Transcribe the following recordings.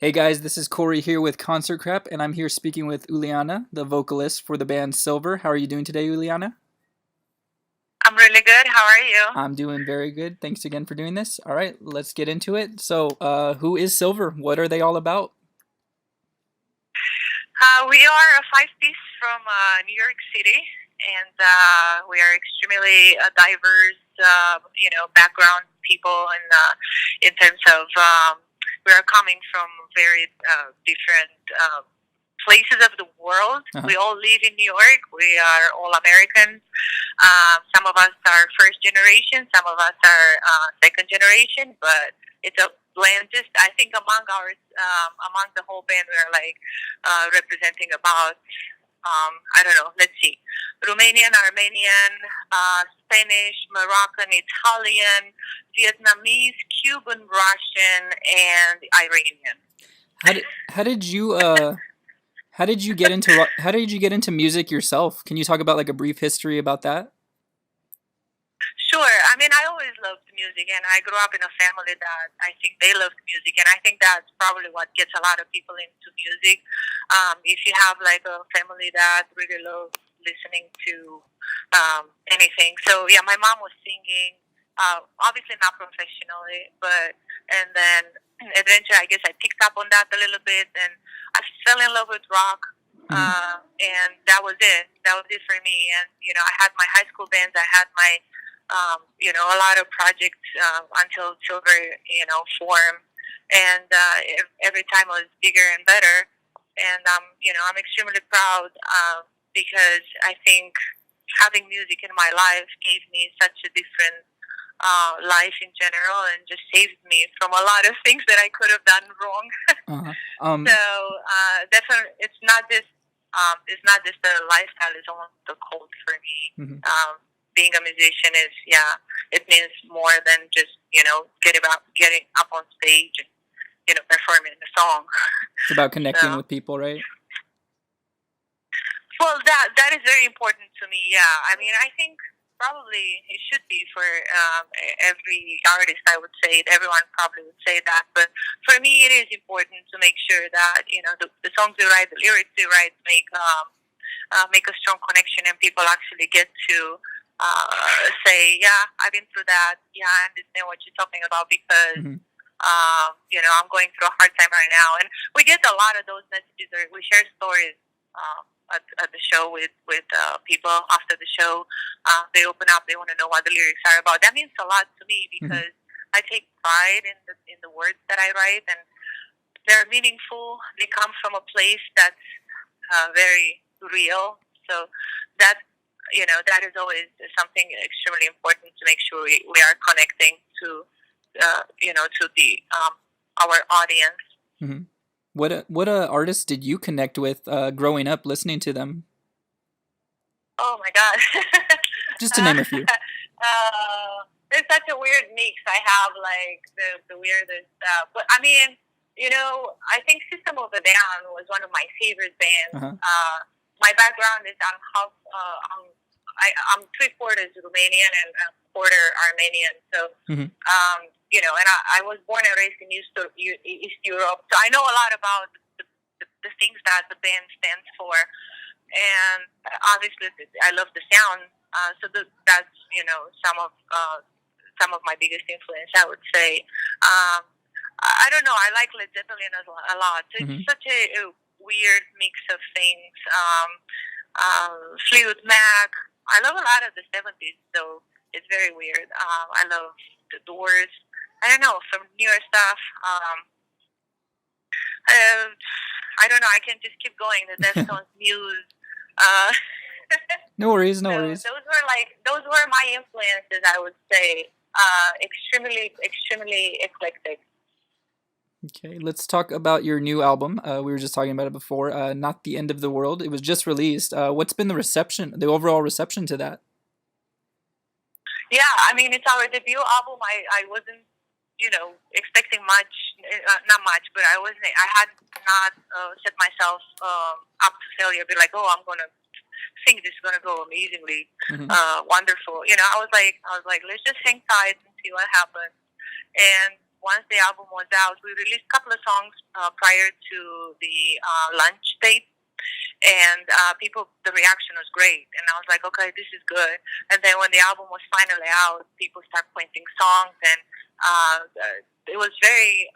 Hey guys, this is Corey here with Concert Crap, and I'm here speaking with Uliana, the vocalist for the band Cilver. How are you doing today, Uliana? I'm really good. How are you? I'm doing very good. Thanks again for doing this. All right, let's get into it. Who is Cilver? What are they all about? We are a five-piece from New York City, and we are extremely diverse, background people, and in terms of we are coming from very different places of the world. Uh-huh. We all live in New York. We are all Americans. Some of us are first generation, some of us are second generation, but it's a blend. Just I think among the whole band, we're like representing about I don't know. Let's see, Romanian, Armenian, Spanish, Moroccan, Italian, Vietnamese, Cuban, Russian, and Iranian. How did you how did you get into music yourself? Can you talk about like a brief history about that? Sure. I mean, I always loved music, and I grew up in a family that I think they loved music, and I think that's probably what gets a lot of people into music. If you have like a family that really loves listening to anything, so yeah, my mom was singing, obviously not professionally, but and then eventually, I guess I picked up on that a little bit, and I fell in love with rock. Hmm. And that was it. That was it for me. And I had my high school bands. I had my a lot of projects until Cilver, formed, and every time it was bigger and better. And I'm extremely proud because I think having music in my life gave me such a different life in general, and just saved me from a lot of things that I could have done wrong. Uh-huh. So definitely, it's not just the lifestyle; it's almost the cult for me. Hmm. Being a musician is, it means more than just getting up on stage and performing the song. It's about connecting So, with people, right? well, that is very important to me. Yeah, I mean, I think probably it should be for every artist. I would say everyone probably would say that, but for me, it is important to make sure that the songs we write, the lyrics we write, make a strong connection, and people actually get to say, yeah, I've been through that. Yeah, I understand what you're talking about because, Hmm. I'm going through a hard time right now. And we get a lot of those messages, or we share stories at the show with people after the show. They open up, they want to know what the lyrics are about. That means a lot to me Hmm. because I take pride in the words that I write, and they're meaningful. They come from a place that's very real. So that that is always something extremely important to make sure we are connecting to to the our audience. Hmm. What artists did you connect with growing up listening to them? Oh my God. Just to name a few. It's such a weird mix. I have like the weirdest but I mean, I think System of a Down was one of my favorite bands. Uh-huh. My background is I'm three-quarters Romanian and a quarter Armenian. So, Hmm. and I was born and raised in East Europe. So I know a lot about the things that the band stands for. And obviously, I love the sound. That's some of my biggest influence, I would say. I don't know. I like Led Zeppelin a lot. So Hmm. it's such a weird mix of things. Fleetwood Mac. I love a lot of the 70s, so it's very weird. I love the Doors. I don't know, some newer stuff. Uh, I don't know. I can just keep going. The Deftones, Muse. Uh, No worries, no so worries. those were my influences. I would say extremely eclectic. Okay, let's talk about your new album. We were just talking about it before. Not the End of the World. It was just released. What's been the reception, the overall reception to that? Yeah, I mean it's our debut album. I wasn't expecting much, not much, but I had not set myself up to failure. Be like, oh, I'm gonna think this is gonna go amazingly, Hmm. wonderful. I was like, let's just hang tight and see what happens. And once the album was out, we released a couple of songs prior to the launch date, and the reaction was great, and I was like, okay, this is good. And then when the album was finally out, people start pointing songs, and it was very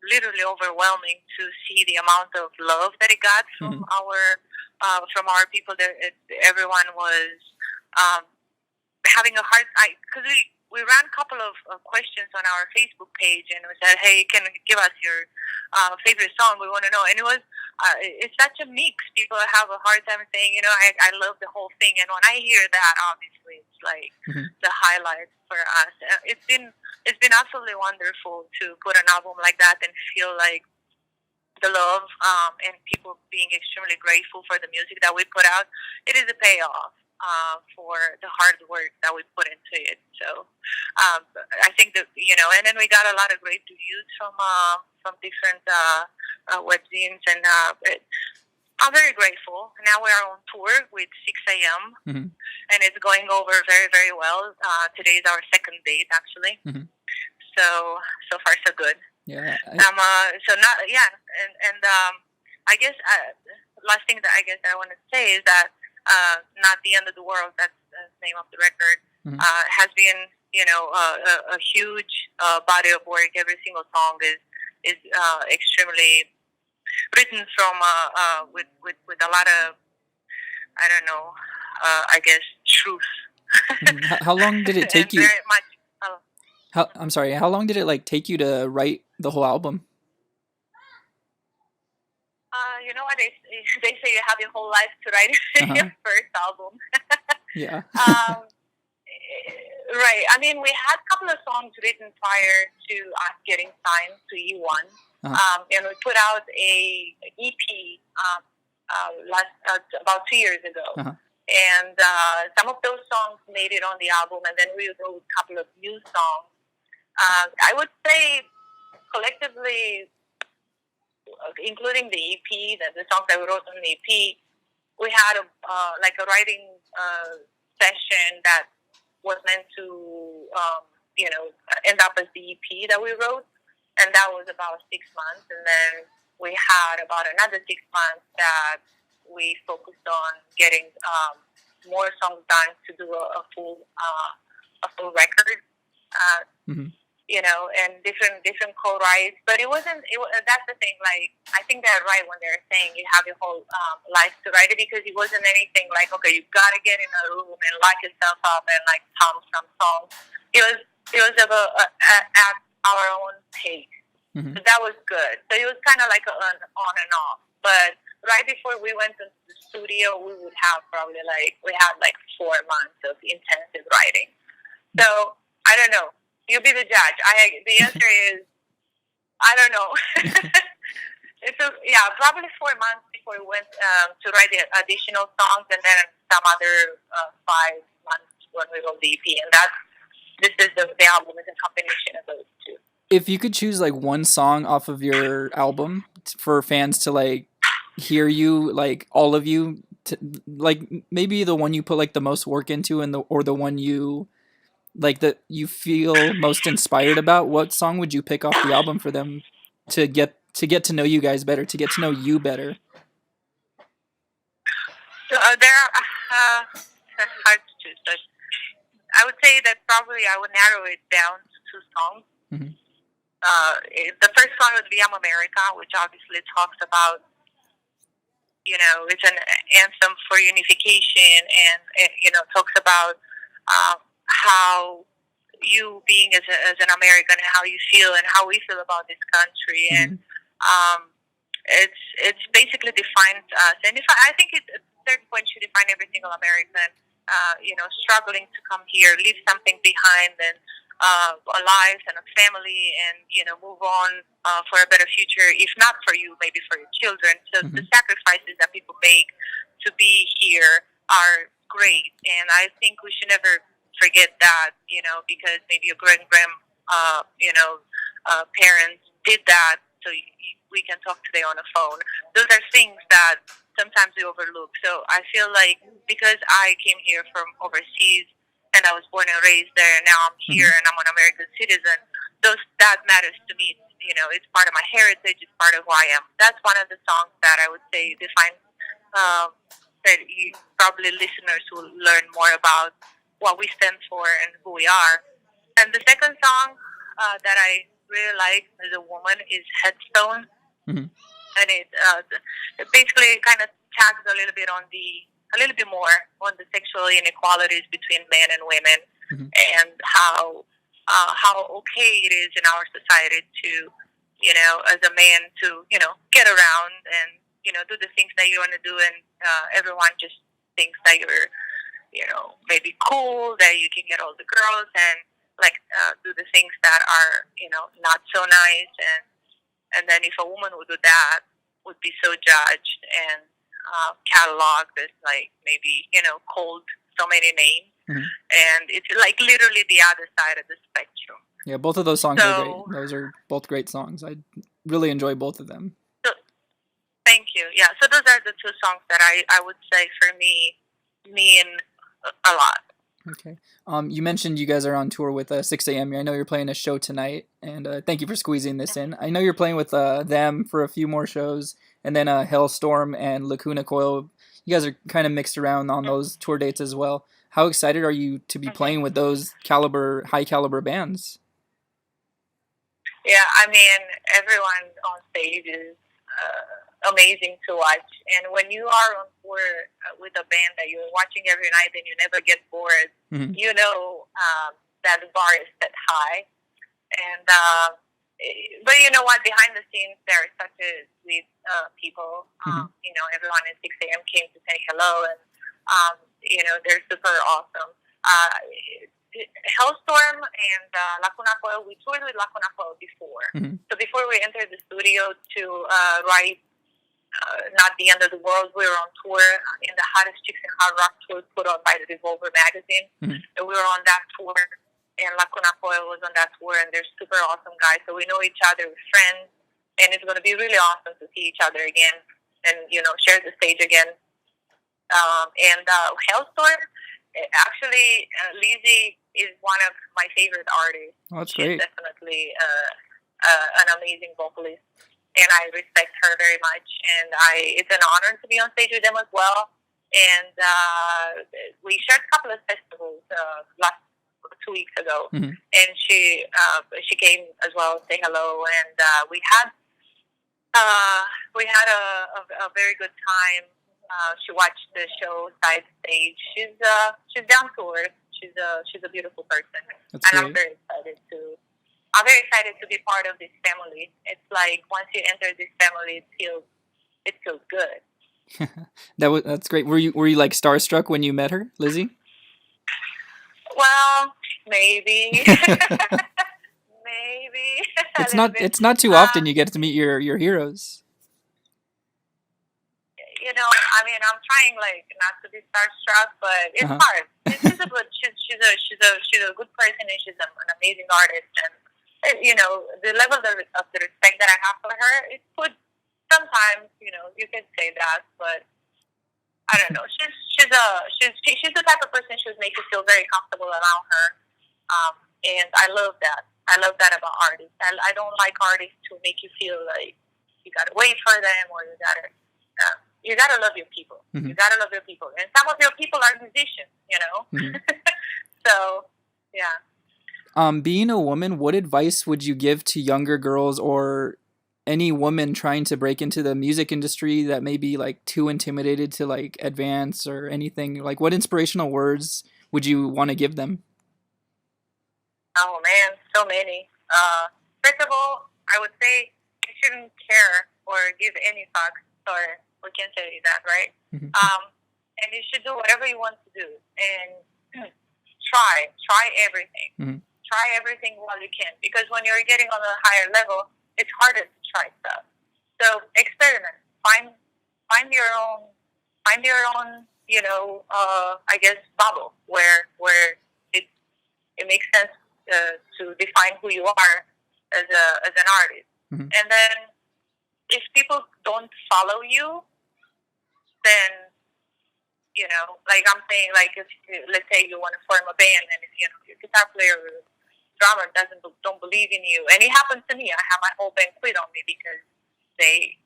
literally overwhelming to see the amount of love that it got from our people. Everyone was having a hard time, because we ran a couple of questions on our Facebook page, and we said, hey, can you give us your favorite song? We want to know. And it's such a mix. People have a hard time saying, I love the whole thing. And when I hear that, obviously, it's like the highlight for us. It's been absolutely wonderful to put an album like that and feel like the love and people being extremely grateful for the music that we put out. It is a payoff for the hard work that we put into it. So I think that, and then we got a lot of great reviews from different webzines, and I'm very grateful. Now we're on tour with 6 a.m. And it's going over very, very well. Today is our second date, actually. So far so good. Yeah. I guess last thing that I want to say is that Not the End of the World, that's the name of the record, has been, a huge body of work. Every single song is extremely written from with a lot of, I don't know, I guess, truth. How long did it take you? Very much. I'm sorry. How long did it take you to write the whole album? You know what, they say you have your whole life to write your first album. Yeah. Right. I mean, we had a couple of songs written prior to us getting signed to E1. And we put out a EP about 2 years ago. And some of those songs made it on the album, and then we wrote a couple of new songs. I would say collectively, including the EP, the songs that we wrote on the EP, we had a writing session that was meant to end up as the EP that we wrote, and that was about 6 months. And then we had about another 6 months that we focused on getting more songs done to do a full record. And different co-writes, but it wasn't. That's the thing. I think they're right when they're saying you have your whole life to write it, because it wasn't anything like, okay, you gotta get in a room and lock yourself up and hum some songs. It was at our own pace, so that was good. So it was kind of like an on and off. But right before we went into the studio, we would have probably 4 months of intensive writing. So I don't know. You be the judge. The answer is, I don't know. Probably 4 months before we went to write the additional songs, and then some other 5 months when we wrote the EP. And this is the album is a combination of those two. If you could choose one song off of your album for fans to hear you, all of you, maybe the one you put the most work into, or the one you that you feel most inspired about, what song would you pick off the album for them to get to know you guys better, to get to know you better? So that's hard to choose, but I would say that probably I would narrow it down to 2 songs. The first one would be I'm America, which obviously talks about, it's an anthem for unification, and talks about how you being as an American, how you feel and how we feel about this country, and it's basically defines us. And I think at a certain point should define every single American, struggling to come here, leave something behind, and a life and a family, and move on for a better future. If not for you, maybe for your children. So the sacrifices that people make to be here are great, and I think we should never forget that, because maybe your parents did that, so we can talk today on the phone. Those are things that sometimes we overlook. So I feel like because I came here from overseas and I was born and raised there, and now I'm here and I'm an American citizen, that matters to me. You know, it's part of my heritage. It's part of who I am. That's one of the songs that I would say define um, that you, probably listeners will learn more about what we stand for and who we are. And the second song that I really like as a woman is Headstone, Hmm. and it basically kind of tags a little bit more on the sexual inequalities between men and women, Hmm. and how okay it is in our society to, you know, as a man to, you know, get around and, you know, do the things that you want to do, and everyone just thinks that you're, you know, maybe cool, that you can get all the girls and like do the things that are, you know, not so nice, and then if a woman would do that, would be so judged and cataloged as like maybe, you know, called so many names, Hmm. and it's like literally the other side of the spectrum. Yeah, both of those songs are great. So, Those are both great songs. I really enjoy both of them. so thank you. Yeah, so those are the two songs that I would say for me mean a lot. Okay. You mentioned you guys are on tour with 6 a.m. I know you're playing a show tonight, and thank you for squeezing this in. I know you're playing with them for a few more shows, and then Hellstorm and Lacuna Coil. You guys are kind of mixed around on those tour dates as well. How excited are you to be Mm-hmm. playing with those high caliber bands? Yeah, I mean, everyone on stage is amazing to watch. And when you are on tour with a band that you're watching every night and you never get bored, Hmm. you know that the bar is set high. And but you know what? Behind the scenes, there are such a sweet people. Hmm. You know, everyone at 6 a.m. came to say hello, and you know, they're super awesome. Hellstorm and Lacuna Coil, we toured with Lacuna Coil before. Hmm. So before we entered the studio to write Not the End of the World, we were on tour in the Hottest Chicks in Hard Rock tour put on by the Revolver magazine. Hmm. And we were on that tour, and Lacuna Coil was on that tour, and they're super awesome guys. So we know each other, we're friends, and it's going to be really awesome to see each other again and, you know, share the stage again. And Hellstorm, actually, Lizzie is one of my favorite artists. Oh, that's She's great. definitely an amazing vocalist, and I respect her very much. And it's an honor to be on stage with them as well. And we shared a couple of festivals last 2 weeks ago, Hmm. and she came as well to say hello, and we had a very good time. She watched the show side stage. She's down to earth. She's a beautiful person, That's and I'm great. very excited to be part of this family. It's like once you enter this family, it feels good. That's great. Were you like starstruck when you met her, Lizzie? Well, maybe, maybe a It's little not bit. it's not too often you get to meet your heroes. You know, I mean, I'm trying like not to be starstruck, but it's Uh-huh. hard. She's a good person, and she's an amazing artist, and you know, the level of the respect that I have for her, it could sometimes, you know, you can say that, but I don't know. She's the type of person who would make you feel very comfortable around her, and I love that. I love that about artists. I don't like artists who make you feel like you gotta wait for them, or you gotta love your people. Mhm. You gotta love your people, and some of your people are musicians, you know. Mhm. So, yeah. Being a woman, what advice would you give to younger girls or any woman trying to break into the music industry that may be like too intimidated to like advance or anything? Like, what inspirational words would you want to give them? Oh man, so many. First of all, I would say you shouldn't care or give any fucks, or we can say that, right? Mhm. And you should do whatever you want to do, and try everything. Mhm. Try everything while you can, because when you're getting on a higher level, it's harder to try stuff. So experiment. Find your own. You know, I guess bubble where it makes sense to define who you are as an artist. Mhm. And then if people don't follow you, then, you know, like I'm saying, like if let's say you want to form a band, and if, you know, your guitar player drummer don't believe in you. And it happened to me. I had my whole band quit on me because they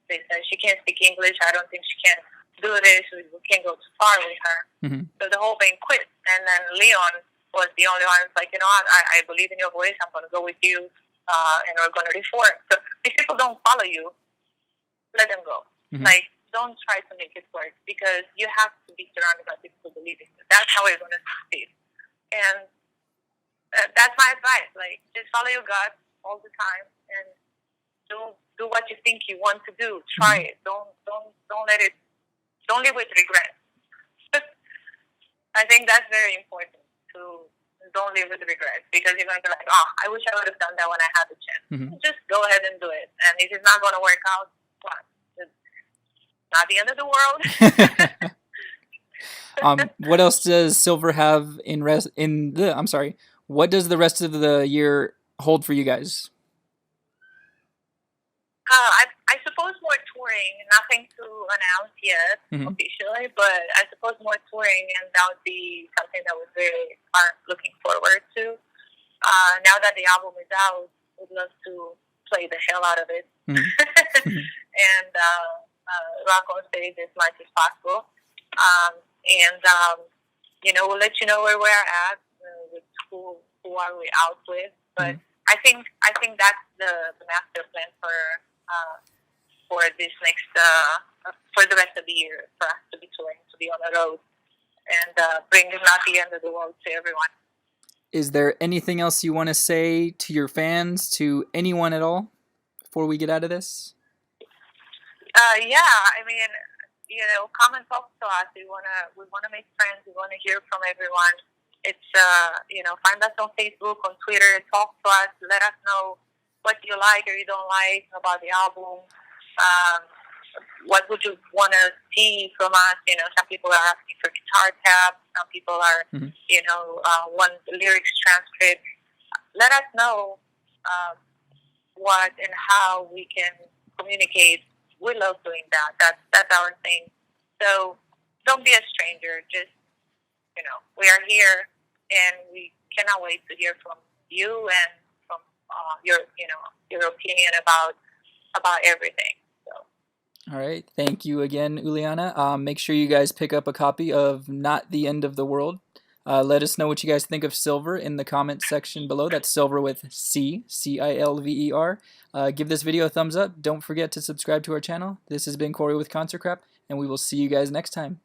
said she can't speak English. I don't think she can do this. We can't go too far with her. Mm-hmm. So the whole band quit. And then Leon was the only one who's like, you know what, I believe in your voice. I'm going to go with you, and we're going to reform. So if people don't follow you, let them go. Mm-hmm. Like, don't try to make it work, because you have to be surrounded by people who believe in you. That's how we're going to succeed. And that's my advice. Like, just follow your gut all the time and do what you think you want to do. Try it. Don't let it. Don't live with regret. I think that's very important. To don't live with regret, because you're going to be like, oh, I wish I would have done that when I had the chance. Mm-hmm. Just go ahead and do it. And if it's not going to work out, what? It's not the end of the world. What else does Cilver have what does the rest of the year hold for you guys? I suppose more touring. Nothing to announce yet officially, but I suppose more touring, and that would be something that we're very looking forward to. Now that the album is out, we'd love to play the hell out of it and rock on stage as much as possible. We'll let you know where we're at, with who are we out with. But I think that's the master plan for this next for the rest of the year, for us to be touring, to be on the road, and bring Not the End of the World to everyone. Is there anything else you want to say to your fans, to anyone at all, before we get out of this? Come and talk to us. We wanna make friends. We wanna hear from everyone. It's find us on Facebook, on Twitter. Talk to us. Let us know what you like or you don't like about the album. What would you want to see from us? Some people are asking for guitar tabs. Some people are, want the lyrics transcript. Let us know what and how we can communicate. We love doing that. That's our thing. So don't be a stranger. Just, we are here, and we cannot wait to hear from you and from your opinion about everything. All right. Thank you again, Uliana. Make sure you guys pick up a copy of Not the End of the World. Let us know what you guys think of Cilver in the comments section below. That's Cilver with C-I-L-V-E-R. Give this video a thumbs up. Don't forget to subscribe to our channel. This has been Corey with Concert Crap, and we will see you guys next time.